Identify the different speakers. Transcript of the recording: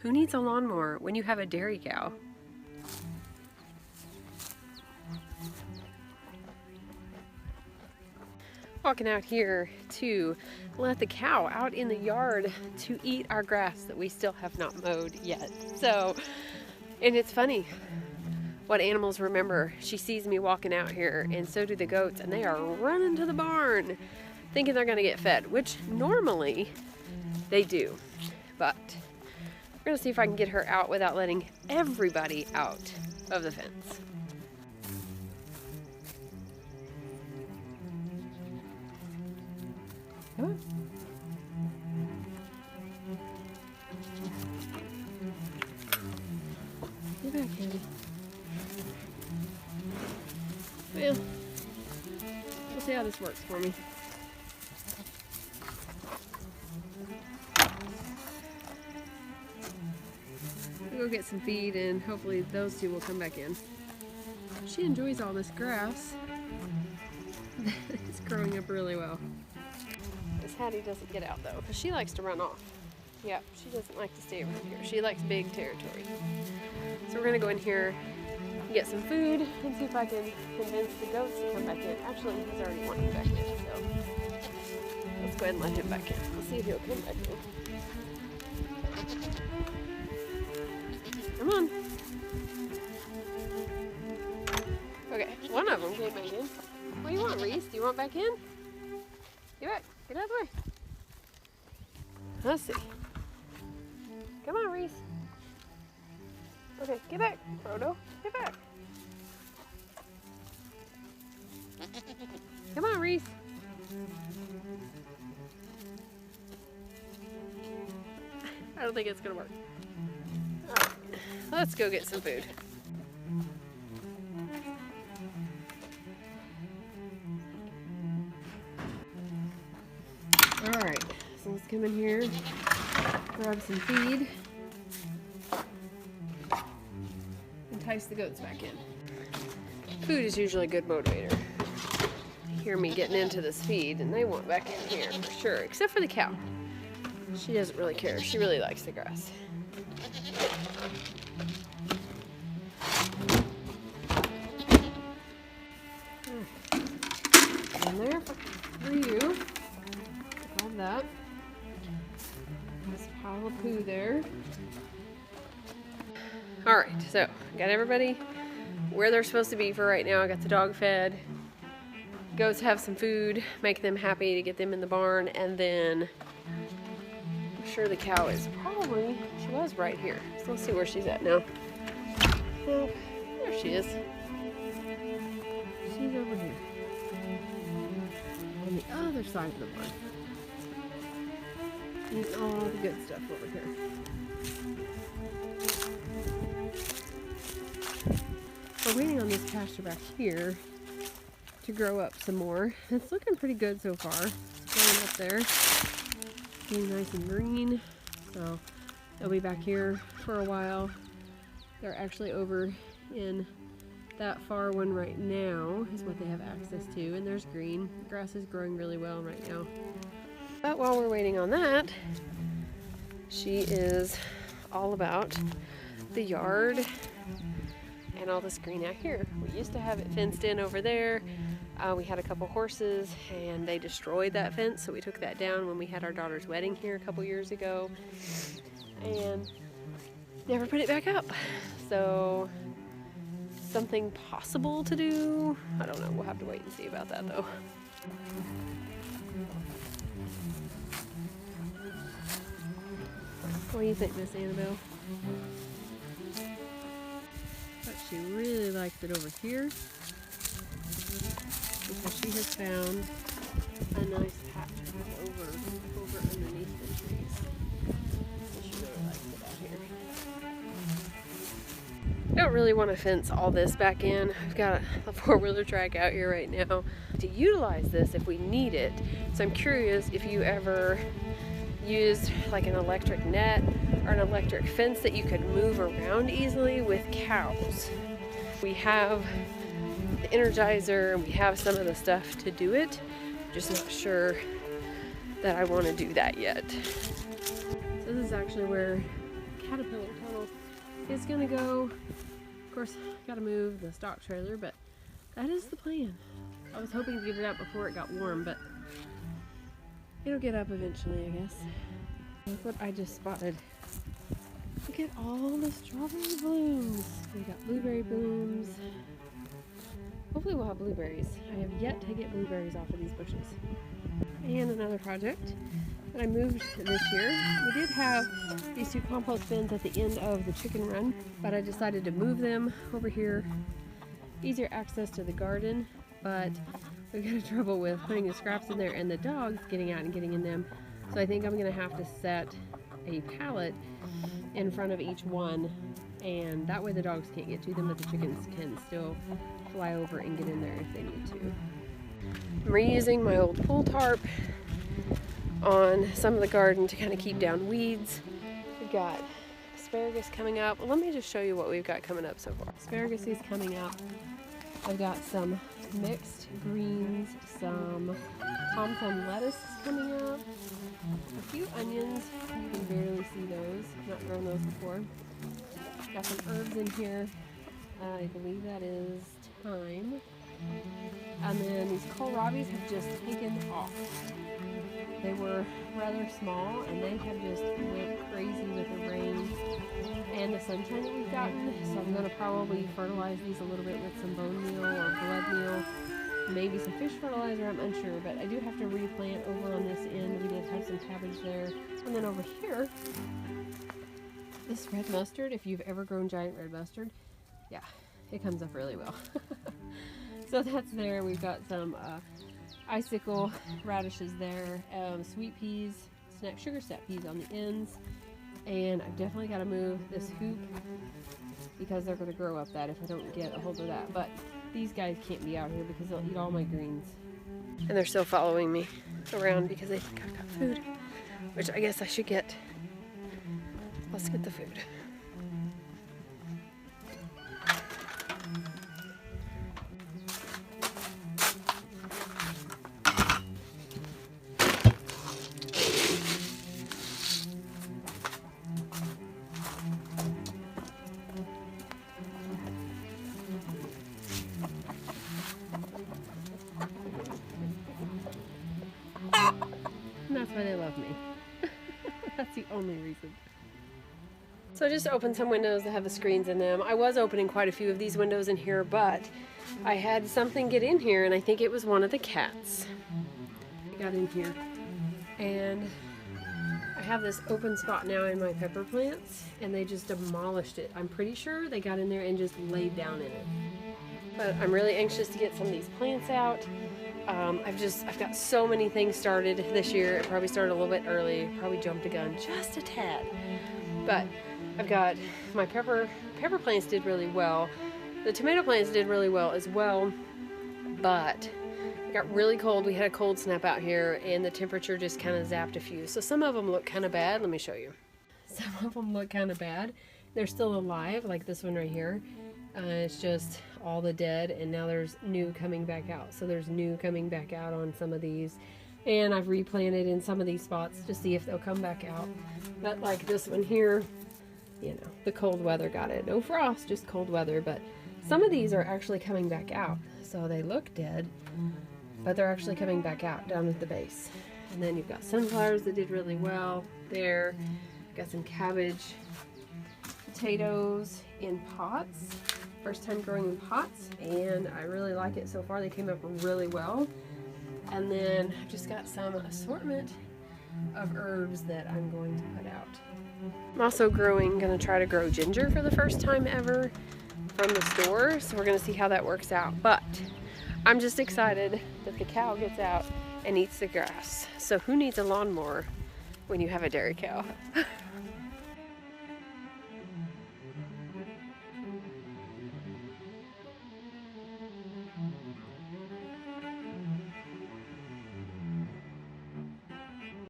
Speaker 1: Who needs a lawnmower when you have a dairy cow? Walking out here to let the cow out in the yard to eat our grass that we still have not mowed yet. So, and it's funny what animals remember. She sees me walking out here, and so do the goats, and they are running to the barn thinking they're gonna get fed, which normally they do. But we're gonna see if I can get her out without letting everybody out of the fence. Come on. Get back, Candy. Well, we'll see how this works for me. We'll go get some feed and hopefully those two will come back in. She enjoys all this grass. It's growing up really well. Miss Hattie doesn't get out though, because she likes to run off. Yeah, she doesn't like to stay around here. She likes big territory. So we're gonna go in here and get some food and see if I can convince the goats to come back in. Actually, he's already wanting back in, so let's go ahead and let him back in. We'll see if he'll come back in. Come on. Okay, one of them came back in. What do you want, Reese? Do you want back in? Get back. Get out of the way. Let's see. Come on, Reese. Okay, get back, Frodo. Get back. Come on, Reese. I don't think it's gonna work. All right, let's go get some food. All right, so let's come in here, grab some feed, entice the goats back in. Food is usually a good motivator. You hear me getting into this feed and they want back in here for sure, except for the cow. She doesn't really care. She really likes the grass. In there for you. Grab that. This pile of poo there. Alright, so got everybody where they're supposed to be for right now. I got the dog fed. Goats have some food, make them happy to get them in the barn, and then I'm sure the cow is probably, she was right here. So let's see where she's at now. Oh, there she is. She's over here. On the other side of the barn. Eating all the good stuff over here. We're waiting on this pasture back here to grow up some more. It's looking pretty good so far. It's growing up there. Getting nice and green. So they'll be back here for a while. They're actually over in that far one right now is what they have access to, and there's green. The grass is growing really well right now. But while we're waiting on that, she is all about the yard and all this green out here. We used to have it fenced in over there. We had a couple horses and they destroyed that fence, so we took that down when we had our daughter's wedding here a couple years ago and never put it back up. So something possible to do? I don't know. We'll have to wait and see about that though. What do you think, Miss Annabelle? But she really likes it over here because she has found a nice patch of clover over underneath the trees. So she really likes it out here. I don't really want to fence all this back in. I've got a four-wheeler track out here right now to utilize this if we need it. So I'm curious if you ever used like an electric net or an electric fence that you could move around easily with cows. We have the Energizer and we have some of the stuff to do it. Just not sure that I want to do that yet. So this is actually where caterpillar tunnel is gonna go. Of course, gotta move the stock trailer, but that is the plan. I was hoping to get it up before it got warm, but it'll get up eventually, I guess. Look what I just spotted. Look at all the strawberry blooms. We got blueberry blooms. Hopefully we'll have blueberries. I have yet to get blueberries off of these bushes. And another project that I moved this year. We did have these 2 compost bins at the end of the chicken run, but I decided to move them over here. Easier access to the garden, but we've got trouble with putting the scraps in there and the dogs getting out and getting in them. So I think I'm gonna have to set a pallet in front of each one, and that way the dogs can't get to them, but the chickens can still fly over and get in there if they need to. I'm reusing my old pool tarp on some of the garden to kind of keep down weeds. We've got asparagus coming up. Well, let me just show you what we've got coming up so far. Asparagus is coming up. I've got some mixed greens, some tom thumb lettuce is coming up, a few onions. You can barely see those. Not grown those before. Got some herbs in here. I believe that is thyme. And then these kohlrabis have just taken off. They were rather small and they have just went crazy with the rain and the sunshine that we've gotten. So I'm going to probably fertilize these a little bit with some bone meal or blood meal. Maybe some fish fertilizer, I'm unsure, but I do have to replant over on this end. We did have some cabbage there. And then over here, this red mustard, if you've ever grown giant red mustard, yeah, it comes up really well. So that's there. We've got some icicle radishes there, sweet peas, sugar snap peas on the ends, and I've definitely got to move this hoop because they're going to grow up that if I don't get a hold of that. But these guys can't be out here because they'll eat all my greens. And they're still following me around because they think I've got food, which I guess I should get. Let's get the food. And that's why they love me. That's the only reason. So I just opened some windows that have the screens in them. I was opening quite a few of these windows in here, but I had something get in here, and I think it was one of the cats. It got in here. And I have this open spot now in my pepper plants, and they just demolished it. I'm pretty sure they got in there and just laid down in it. But I'm really anxious to get some of these plants out. I've got so many things started this year. It probably started a little bit early, probably jumped a gun just a tad. But I've got my pepper plants did really well. The tomato plants did really well as well, but it got really cold. We had a cold snap out here and the temperature just kind of zapped a few. So some of them look kind of bad. Let me show you. Some of them look kind of bad. They're still alive, like this one right here. It's just all the dead, and now there's new coming back out. So there's new coming back out on some of these, and I've replanted in some of these spots to see if they'll come back out. But like this one here, you know, the cold weather got it. No frost, just cold weather. But some of these are actually coming back out. So they look dead, but they're actually coming back out down at the base. And then you've got sunflowers that did really well there. Got some cabbage, potatoes in pots. First time growing in pots, and I really like it so far. They came up really well. And then I've just got some assortment of herbs that I'm going to put out. I'm also gonna try to grow ginger for the first time ever from the store, so we're gonna see how that works out. But I'm just excited that the cow gets out and eats the grass. So who needs a lawnmower when you have a dairy cow?